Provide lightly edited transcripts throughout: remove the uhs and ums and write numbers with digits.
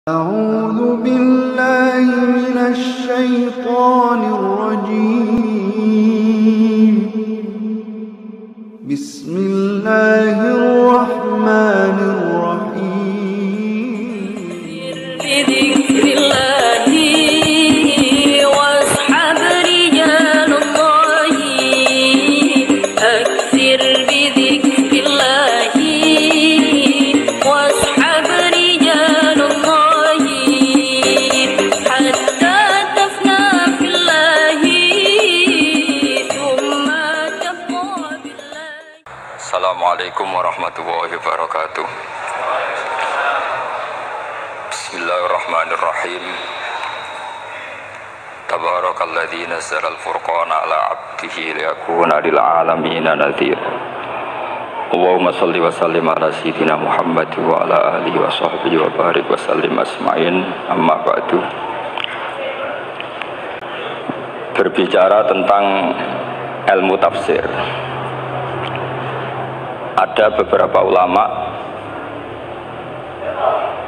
أعوذ بالله من الشيطان الرجيم بسم الله الرحمن الرحيم بذكر الله واصحب رجال الله أكثر بذكر الله واصحب رجال الله حتى تفنى في الله ثم تبقى بالله. Assalamualaikum warahmatullahi wabarakatuh. Bismillahirrahmanirrahim. Tabarakalladzi nazzala al-furqana ala 'abdihi liyakuna lil 'alamina nadhir. Allahumma shalli wa sallim ala sayyidina Muhammad wa ala alihi wa sahbihi wa barik wa sallim asma'in. Amma ba'du. Berbicara tentang ilmu tafsir, ada beberapa ulama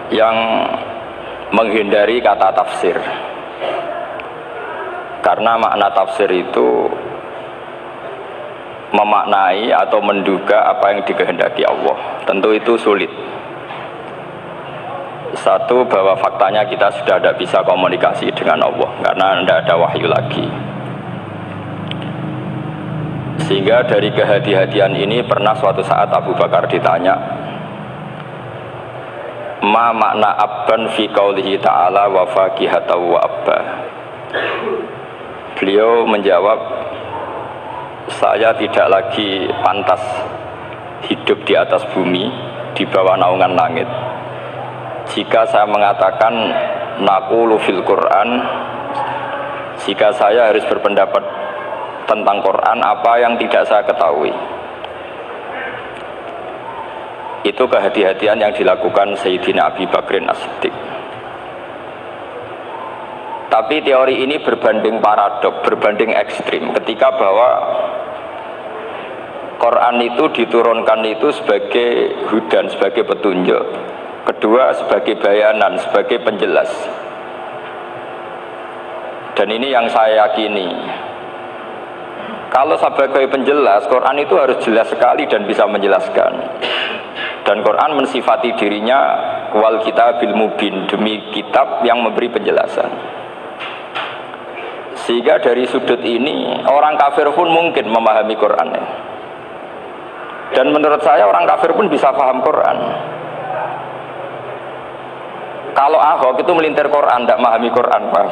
yang menghindari kata tafsir karena makna tafsir itu memaknai atau menduga apa yang dikehendaki Allah. Tentu itu sulit. Satu, bahwa faktanya kita sudah tidak bisa komunikasi dengan Allah karena tidak ada wahyu lagi. Sehingga dari kehati-hatian ini pernah suatu saat Abu Bakar ditanya, ma makna abban fi qaulihi ta'ala wa faqihatan wa abba. Beliau menjawab, saya tidak lagi pantas hidup di atas bumi di bawah naungan langit jika saya mengatakan naqulu fil Quran, jika saya harus berpendapat tentang Quran apa yang tidak saya ketahui. Itu kehati-hatian yang dilakukan Sayyidina Abi Bakrin As-Siddiq. Tapi teori ini berbanding paradok, berbanding ekstrim, ketika bahwa Quran itu diturunkan itu sebagai hudan, sebagai petunjuk. Kedua, sebagai bayanan, sebagai penjelas. Dan ini yang saya yakini. Kalau sebagai penjelas, Quran itu harus jelas sekali dan bisa menjelaskan. Dan Quran mensifati dirinya wal kitabil mubin, demi kitab yang memberi penjelasan. Sehingga dari sudut ini orang kafir pun mungkin memahami Quran. Dan menurut saya orang kafir pun bisa paham Quran. Kalau Ahok itu melintir Quran, tidak memahami Quran, paham?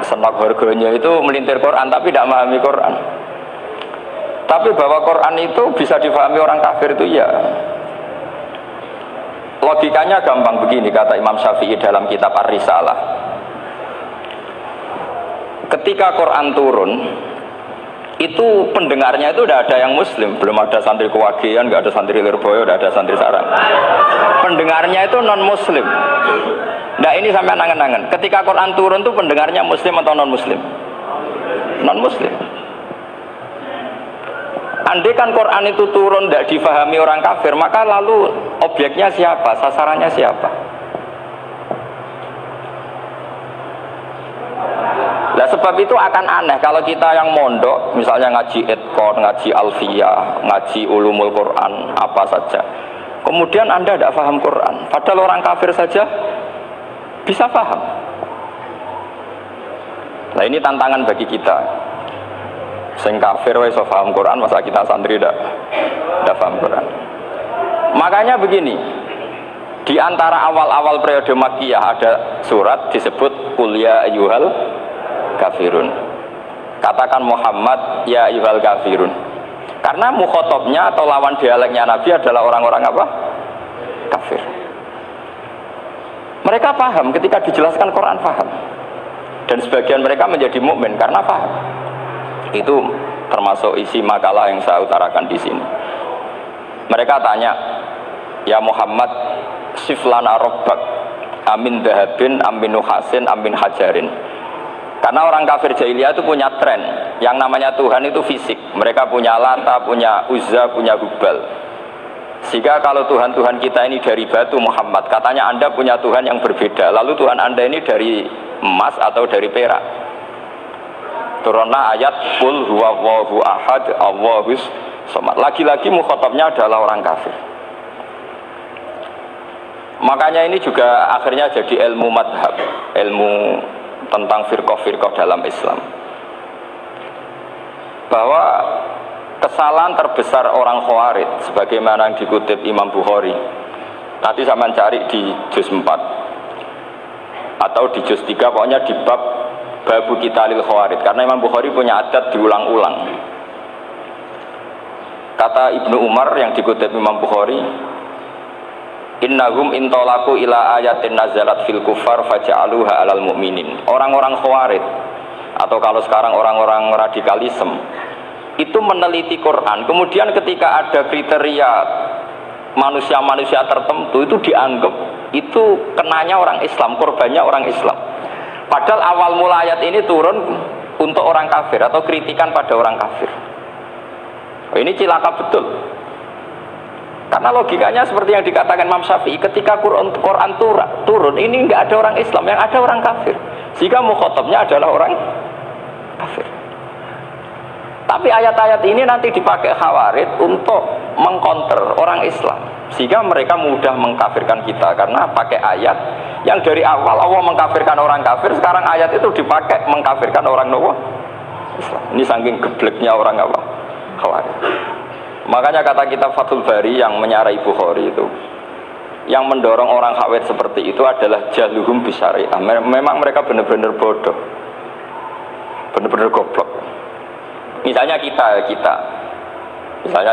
Senok harganya itu melintir Quran tapi tidak memahami Quran. Tapi bahwa Quran itu bisa difahami orang kafir itu ya. Logikanya gampang begini, kata Imam Syafi'i dalam kitab Ar-Risalah. Ketika Quran turun, itu pendengarnya itu tidak ada yang muslim, belum ada santri Kewagian, nggak ada santri Lirboyo, tidak ada santri Sarang. Pendengarnya itu non muslim. Nah ini sampai angan-angan, ketika Quran turun itu pendengarnya muslim atau non muslim? Non muslim. Andai kan Quran itu turun tidak difahami orang kafir, maka lalu objeknya siapa, sasarannya siapa? Nah sebab itu akan aneh kalau kita yang mondok, misalnya ngaji Edkon, ngaji Alfiyah, ngaji Ulumul Quran, apa saja, kemudian Anda tidak paham Quran, padahal orang kafir saja bisa paham. Nah ini tantangan bagi kita. Sing kafir wis paham Quran, masa kita santri tidak paham Quran. Makanya begini, di antara awal-awal periode Makkiyah ada surat disebut Qul ya ayyuhal kafirun. Katakan Muhammad ya ayyuhal kafirun. Karena mukhatabnya atau lawan dialeknya Nabi adalah orang-orang apa? Kafir. Mereka paham ketika dijelaskan Quran, paham. Dan sebagian mereka menjadi mukmin karena paham. Itu termasuk isi makalah yang saya utarakan di sini. Mereka tanya, ya Muhammad, siflana robbak amin dahabin, amin nuhasin, amin hajarin. Karena orang kafir jahiliyah itu punya tren, yang namanya Tuhan itu fisik. Mereka punya Lata, punya Uzza, punya Hubal. Sehingga kalau Tuhan-Tuhan kita ini dari batu Muhammad, katanya Anda punya Tuhan yang berbeda, lalu Tuhan Anda ini dari emas atau dari perak. Turunlah ayat Qul huwallahu ahad Allahus somad. Lagi-lagi mukhatabnya adalah orang kafir. Makanya ini juga akhirnya jadi ilmu madhab, ilmu tentang firqah-firqah dalam Islam, bahwa kesalahan terbesar orang Khawarij sebagaimana yang dikutip Imam Bukhari. Nanti saya mencari di juz 4 atau di juz 3, pokoknya di bab Babu Qitalil Khawarij, karena Imam Bukhari punya adat diulang-ulang. Kata Ibnu Umar yang dikutip Imam Bukhari, innahum intolaku ila ayatin nazalat fil kufar faja'aluha alal mu'minin. Orang-orang Khawarij, atau kalau sekarang orang-orang radikalisme, itu meneliti Quran, kemudian ketika ada kriteria manusia-manusia tertentu itu dianggap itu kenanya orang Islam, korbannya orang Islam. Padahal awal mula ayat ini turun untuk orang kafir atau kritikan pada orang kafir. Ini cilaka betul. Karena logikanya seperti yang dikatakan Imam Syafi'i, ketika Quran turun ini nggak ada orang Islam, yang ada orang kafir. Sehingga mukhatabnya adalah orang kafir. Tapi ayat-ayat ini nanti dipakai Khawarij untuk mengcounter orang Islam, sehingga mereka mudah mengkafirkan kita karena pakai ayat yang dari awal Allah mengkafirkan orang kafir, sekarang ayat itu dipakai mengkafirkan orang Islam. Ini saking gebleknya orang apa? Khawarij. Makanya kata kitab Fathul Bari yang menyarai Bukhari itu, yang mendorong orang Khawarij seperti itu adalah jahluhum bisyariah. Memang mereka benar-benar bodoh, benar-benar goblok. Misalnya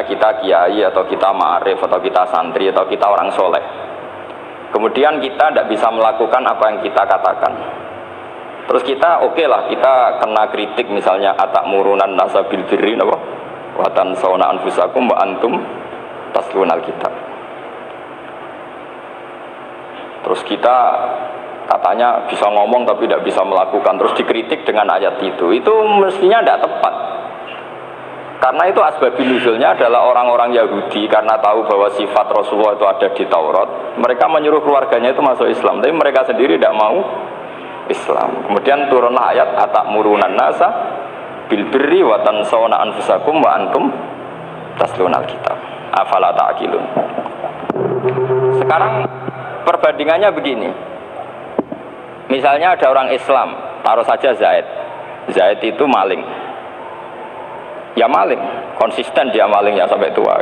kita kiai atau kita ma'arif atau kita santri atau kita orang soleh, kemudian kita tidak bisa melakukan apa yang kita katakan, terus kita oke lah, kita kena kritik misalnya atakmurunan nasa bil birri wa tansawna anfusakum wa antum taslunal kitab. Terus kita katanya bisa ngomong tapi tidak bisa melakukan, terus dikritik dengan ayat itu mestinya tidak tepat. Karena itu asbabun nuzulnya adalah orang-orang Yahudi, karena tahu bahwa sifat Rasulullah itu ada di Taurat, mereka menyuruh keluarganya itu masuk Islam, tapi mereka sendiri tidak mau Islam. Kemudian turunlah ayat atakmurunan nasa bil birri wa tansawna anfusakum wa antum taslunal kitab afala ta'qilun. Sekarang perbandingannya begini, misalnya ada orang Islam, taruh saja Zaid itu maling, ya maling, konsisten dia malingnya sampai tua.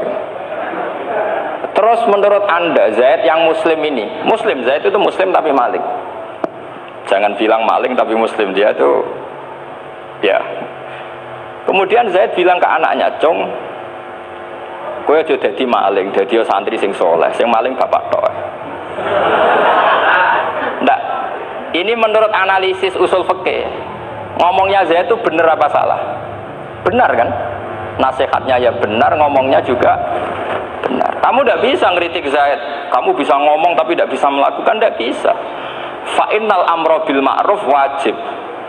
Terus menurut Anda Zaid yang muslim ini, Zaid itu muslim tapi maling. Jangan bilang maling tapi muslim, dia itu ya. Kemudian Zaid bilang ke anaknya, "Cung, kowe aja dadi maling, dadi santri sing soleh, sing maling bapak tok." Ndak. Ini menurut analisis usul fikih. Ngomongnya Zaid itu benar apa salah? Benar kan? Nasihatnya ya benar, ngomongnya juga benar. Kamu tidak bisa ngeritik Zaid, kamu bisa ngomong tapi tidak bisa melakukan, tidak bisa. Fa'innal amro bil ma'ruf wajib,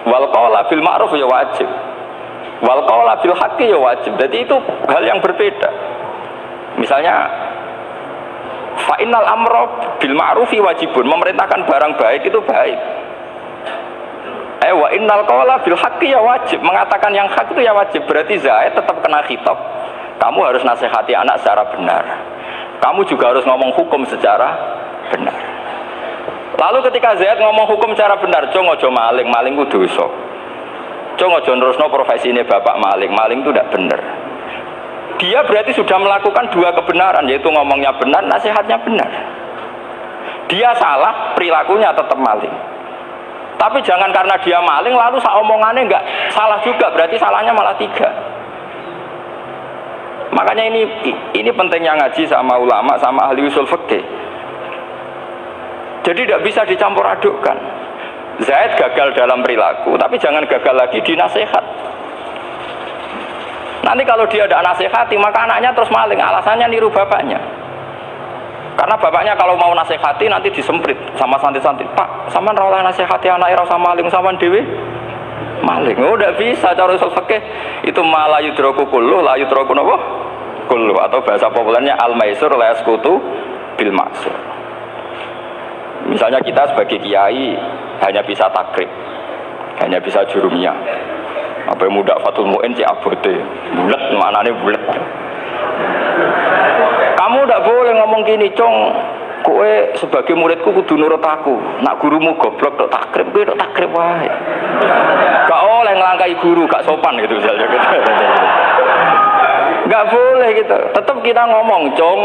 wal qawla bil ma'ruf ya wajib, wal qawla bil haqqi ya wajib. Jadi itu hal yang berbeda. Misalnya fa'innal amro bil ma'rufi wajibun, memerintahkan barang baik itu baik. Wa innal qawla bil haqqi ya wajib, mengatakan yang hak itu ya wajib. Berarti Zaid tetap kena khitab. Kamu harus nasihati anak secara benar. Kamu juga harus ngomong hukum secara benar. Lalu ketika Zaid ngomong hukum secara benar, "Cung ojo maling, maling ku dosa. Cung ojo nerusno profesi ini bapak maling itu tidak benar." Dia berarti sudah melakukan dua kebenaran, yaitu ngomongnya benar, nasihatnya benar. Dia salah, perilakunya tetap maling. Tapi jangan karena dia maling lalu omongannya enggak salah juga, berarti salahnya malah 3. Makanya ini pentingnya ngaji sama ulama, sama ahli usul fikih. Jadi tidak bisa dicampur adukkan. Zaid gagal dalam perilaku, tapi jangan gagal lagi di nasihat. Nanti kalau dia tidak nasihati, maka anaknya terus maling, alasannya niru bapaknya. Karena bapaknya kalau mau nasihati nanti disemprit sama santri-santri, "Pak, sampean ora oleh nasihati anake ora sama maling, sampean dhewe maling." Oh, tidak bisa cara usul fikih. Itu malah yudraku kullu, la yudraku napa? kullu, atau bahasa populernya al-maisur la yasqutu bil maksur. Misalnya kita sebagai kiai hanya bisa takrib, hanya bisa jurumiyah. Apa yang muda Fatul Mu'in cek abote, bulat maknane bulat. Kamu tidak boleh ngomong gini, Cong. Kowe sebagai muridku kudu nurut aku. Nak gurumu goblok tok takrib, kowe tok takrib wae. Gak oleh ngelangkai guru, gak sopan gitu misalnya. Gak boleh gitu. Tetap kita ngomong, Cong.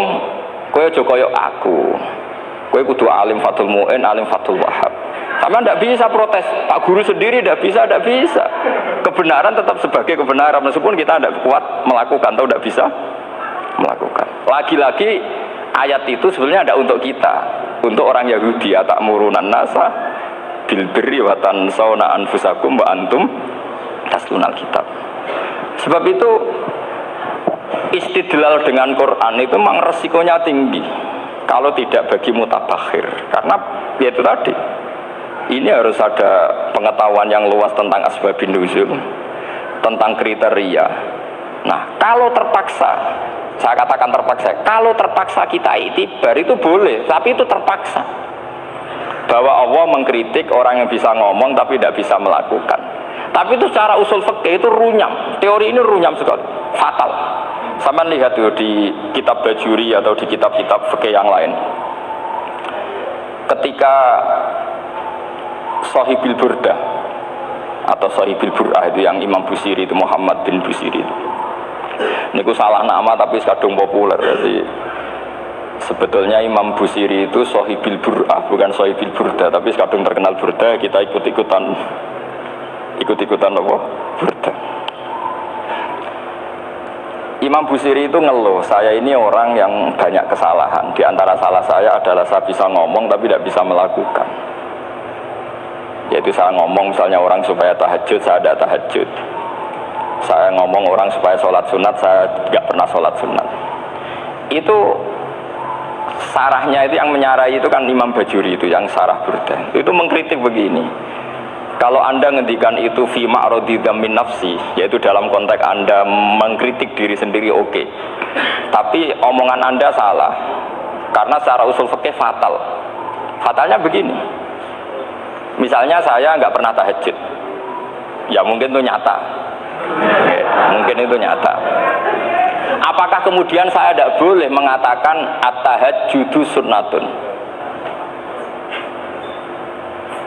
Kowe aja koyo aku. Kowe kudu alim Fatul Mu'in, alim Fatul Wahab. Sama tidak bisa protes. Pak guru sendiri tidak bisa. Kebenaran tetap sebagai kebenaran meskipun kita tidak kuat melakukan atau tidak bisa melakukan. Lagi-lagi ayat itu sebenarnya ada untuk kita, untuk orang Yahudi, atamuruna nasa bil birri wa tansawna anfusakum wa antum taslunal kitab. Sebab itu istidlal dengan Quran itu memang resikonya tinggi kalau tidak bagi mutabakhir, karena ya itu tadi. Ini harus ada pengetahuan yang luas tentang asbabun nuzul, tentang kriteria. Nah, kalau terpaksa, saya katakan terpaksa, kalau terpaksa kita itibar itu boleh, tapi itu terpaksa. Bahwa Allah mengkritik orang yang bisa ngomong tapi tidak bisa melakukan. Tapi itu secara usul fikih itu runyam. Teori ini runyam sekali, fatal. Sama lihat tuh di kitab Bajuri atau di kitab-kitab fikih yang lain. Ketika Shahibil Burdah atau Shahibil Bur'ah itu yang Imam Busiri itu, Muhammad bin Busiri itu. Ini salah nama tapi kadung populer. Jadi sebetulnya Imam Busiri itu Shahibil Bur'ah, bukan Shahibil Burdah, tapi kadung terkenal Burdah, kita ikut-ikutan apa? Burdah. Imam Busiri itu ngeluh, saya ini orang yang banyak kesalahan. Di antara salah saya adalah saya bisa ngomong tapi tidak bisa melakukan. Yaitu saya ngomong misalnya orang supaya tahajud, saya tidak tahajud. Saya ngomong orang supaya sholat sunat, saya tidak pernah sholat sunat. Itu sarahnya itu yang menyarai itu kan Imam Bajuri itu yang sarah Burdah. Itu mengkritik begini. Kalau Anda ngendikan itu fi ma'radi dzammin nafsi, yaitu dalam konteks Anda mengkritik diri sendiri oke. Tapi omongan Anda salah. Karena secara usul fikih fatal. Fatalnya begini. Misalnya saya nggak pernah tahajud, ya mungkin itu nyata, mungkin itu nyata. Apakah kemudian saya tidak boleh mengatakan at-tahajjudu sunnatun?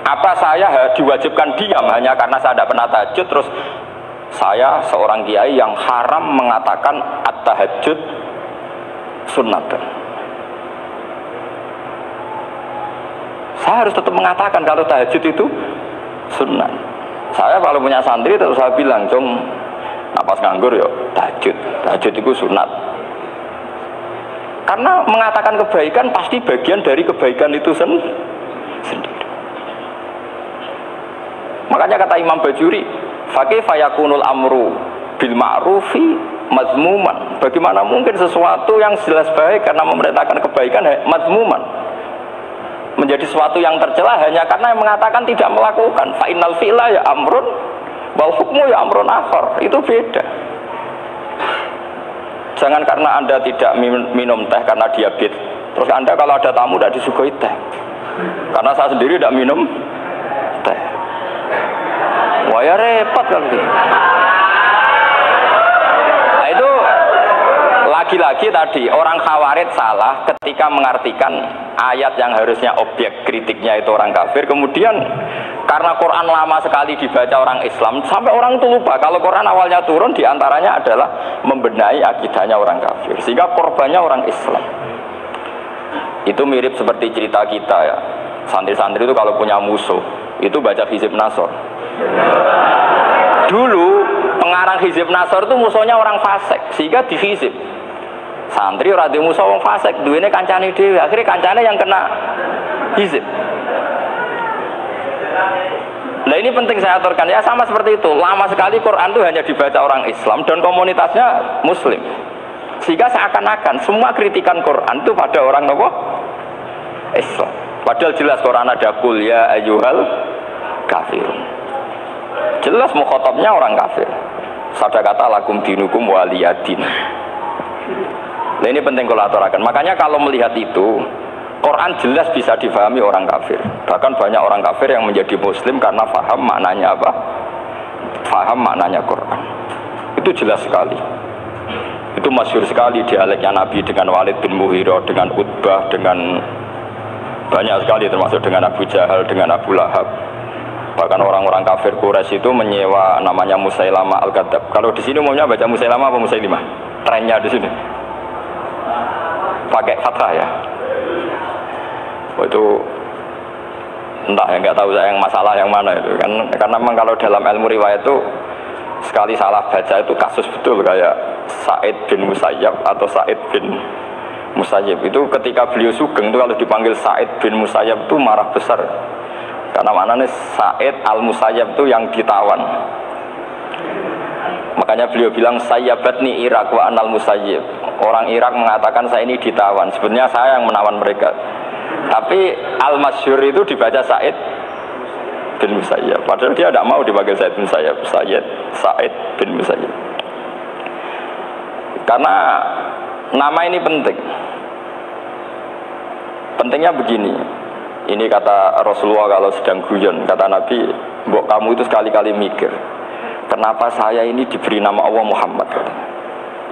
Apa saya diwajibkan diam hanya karena saya tidak pernah tahajud, terus saya seorang kiai yang haram mengatakan at-tahajjud sunnatun? Saya harus tetap mengatakan kalau tahajud itu sunnah. Saya kalau punya santri terus saya bilang, Jom, napas nganggur yuk tahajud. Tahajud itu sunat. Karena mengatakan kebaikan pasti bagian dari kebaikan itu sendiri. Makanya kata Imam Bajuri, faqih fayakunul amru bil ma'rufi mazmuman. Bagaimana mungkin sesuatu yang jelas baik karena memerintahkan kebaikan mazmuman menjadi sesuatu yang tercela hanya karena yang mengatakan tidak melakukan. Fa innal fi'la ya amrun wal hukmu ya amrun akhar. Itu beda. Jangan karena Anda tidak minum teh karena diabetes, terus Anda kalau ada tamu tidak disuguhi teh. Karena saya sendiri tidak minum teh. Wah ya repot kalau gitu. Nah itu lagi-lagi tadi orang Khawarij salah ketika mengartikan ayat yang harusnya objek kritiknya itu orang kafir, kemudian karena Quran lama sekali dibaca orang Islam sampai orang itu lupa kalau Quran awalnya turun diantaranya adalah membenahi akidahnya orang kafir, sehingga korbannya orang Islam. Itu mirip seperti cerita kita ya, santri-santri itu kalau punya musuh itu baca Hizib Nasor. Dulu pengarang Hizib Nasor itu musuhnya orang fasik, sehingga dihizib. Santri ora duwe musuh wong fasik, duwene kancane dhewe, akhirnya kancane yang kena hizib. Nah ini penting saya aturkan ya, sama seperti itu. Lama sekali Quran itu hanya dibaca orang Islam dan komunitasnya Muslim, sehingga seakan-akan semua kritikan Quran itu pada orang apa? Islam. Padahal jelas Quran ada qul ya ayyuhal kafirun. Jelas mukhatabnya orang kafir. Sada kata lakum dinukum waliyadin. Nah, ini penting kalau aturakan. Makanya kalau melihat itu, Quran jelas bisa difahami orang kafir. Bahkan banyak orang kafir yang menjadi muslim karena faham maknanya apa? Faham maknanya Quran. Itu jelas sekali. Itu masyhur sekali dialeknya Nabi dengan Walid bin Mughirah, dengan Utbah, dengan banyak sekali termasuk dengan Abu Jahal, dengan Abu Lahab. Bahkan orang-orang kafir Quraisy itu menyewa namanya Musailamah Al-Kadzab. Kalau di sini umumnya baca Musailamah apa Musailimah? Trennya di sini. Pakai fathah ya. Oh, itu entah ya, nggak tahu saya yang masalah yang mana itu kan, karena memang kalau dalam ilmu riwayat itu sekali salah baca itu kasus betul, kayak Sa'id bin Musayyab atau Sa'id bin Musayyib itu ketika beliau sugeng itu kalau dipanggil Sa'id bin Musayyab itu marah besar karena maknanya Sa'id al-Musayyab itu yang ditawan. Makanya beliau bilang sayyabatni Irak wa anal Musayyib. Orang Irak mengatakan saya ini ditawan, sebenarnya saya yang menawan mereka. Tapi al-masyhur itu dibaca Sa'id bin Musayyab. Padahal dia tidak mau dipanggil Sa'id bin Musayyab, Sa'id bin Musayyab. Karena nama ini penting. Pentingnya begini. Ini kata Rasulullah kalau sedang guyon, kata Nabi, mbok kamu itu sekali-kali mikir, kenapa saya ini diberi nama Allah Muhammad?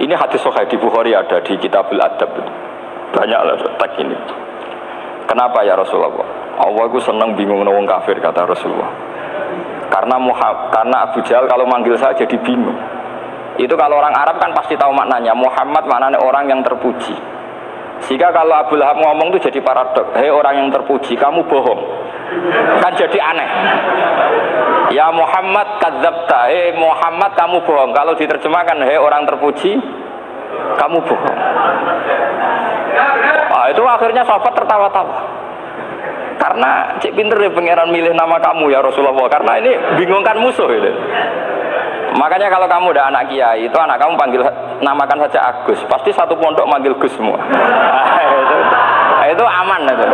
Ini hadis sahih di Bukhari, ada di Kitabul Adab. Banyaklah teks ini. Kenapa ya Rasulullah? Allah itu senang bingung wong kafir, kata Rasulullah. Karena Abu Jahal kalau manggil saya jadi bingung. Itu kalau orang Arab kan pasti tahu maknanya. Muhammad maknanya orang yang terpuji. Sehingga kalau Abu Lahab ngomong itu jadi paradok. Hei orang yang terpuji, kamu bohong. Kan jadi aneh. Ya Muhammad kadzabta. Hei Muhammad kamu bohong. Kalau diterjemahkan hei orang terpuji, kamu bohong. Nah, itu akhirnya sahabat tertawa-tawa. Karena cik pinter ya pangeran milih nama kamu ya Rasulullah. Karena ini bingungkan musuh ini. Makanya kalau kamu udah anak kiai, itu anak kamu panggil namakan saja Agus. Pasti satu pondok manggil Gus semua. Itu aman itu.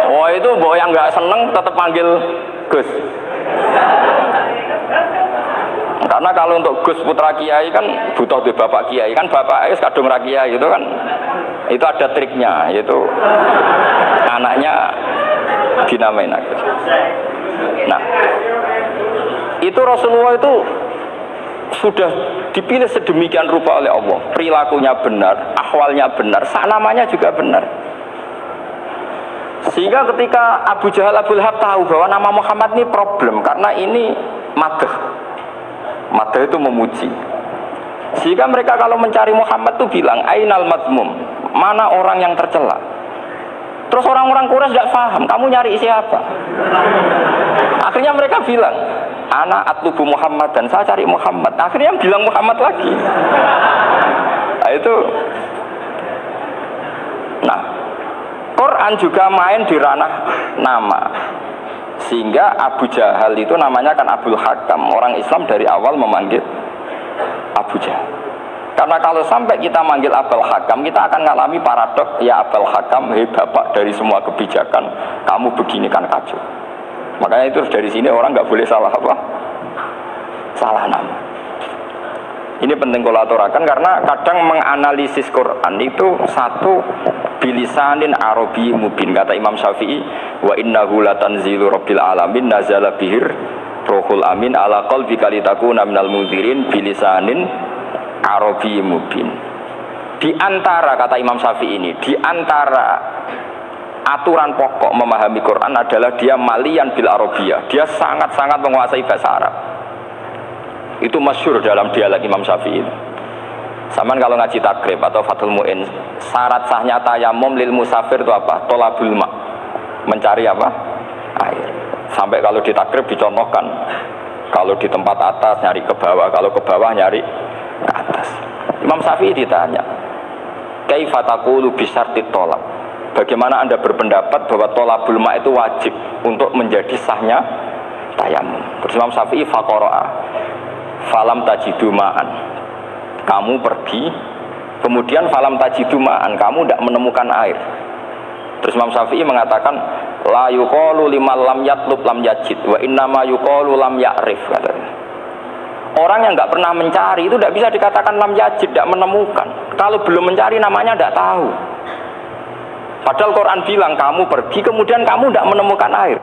Oh itu boh yang nggak seneng tetap panggil Gus. Karena kalau untuk Gus putra kiai kan butuh di bapak kiai, kan bapak es kadung ra kiai itu kan. Itu ada triknya, yaitu anaknya dinamain Agus. Nah, itu Rasulullah itu sudah dipilih sedemikian rupa oleh Allah. Perilakunya benar, ahwalnya benar, namanya juga benar. Sehingga ketika Abu Jahal, Abu Lahab tahu bahwa nama Muhammad ini problem, karena ini madah. Madah itu memuji. Sehingga mereka kalau mencari Muhammad itu bilang, Ainal madmum, mana orang yang tercela. Terus orang-orang Quraisy tidak paham, kamu nyari siapa? Akhirnya mereka bilang, Ana atlubu Muhammad, dan saya cari Muhammad. Akhirnya bilang Muhammad lagi. Nah itu. Nah, Quran juga main di ranah nama. Sehingga Abu Jahal itu namanya kan Abul Hakam. Orang Islam dari awal memanggil Abu Jahal. Karena kalau sampai kita manggil Abul Hakam, kita akan mengalami paradok. Ya Abul Hakam, hei bapak dari semua kebijakan, kamu begini kan kacau. Makanya itu dari sini orang nggak boleh salah apa? Salah nama. Ini penting kalau aturakan karena kadang menganalisis Quran itu satu bilisanin Arabi mubin. Kata Imam Syafi'i, wa innahu latanzilu rabbil alamin nazala bihir rohul amin ala qalbika litakuna minal mudhirin bilisanin Arabi mubin. Di antara kata Imam Syafi'i ini, di antara aturan pokok memahami Quran adalah dia malian bil Arabiyah. Dia sangat-sangat menguasai bahasa Arab. Itu masyhur dalam dialek Imam Syafi'i. Saman kalau ngaji takrib atau Fathul Mu'in, syarat sahnya tayamum lil musafir itu apa? Tolabul ma. Mencari apa? Air. Sampai kalau di takrib dicontohkan. Kalau di tempat atas nyari ke bawah, kalau ke bawah nyari ke atas. Imam Syafi'i ditanya, "Kaifa taqulu bi syartit tolab?" Bagaimana Anda berpendapat bahwa tolabul ma itu wajib untuk menjadi sahnya tayamum? Terus Imam Syafi'i faqara'a falam tajidu ma'an. Kamu pergi, kemudian falam tajidu ma'an, kamu tidak menemukan air. Terus Imam Syafi'i mengatakan la yuqalu liman lam yatlub lam yajid wa innama yuqalu lam ya'rif, katanya. Orang yang nggak pernah mencari itu tidak bisa dikatakan lam yajid, tidak menemukan. Kalau belum mencari namanya tidak tahu. Padahal Quran bilang kamu pergi kemudian kamu tidak menemukan air.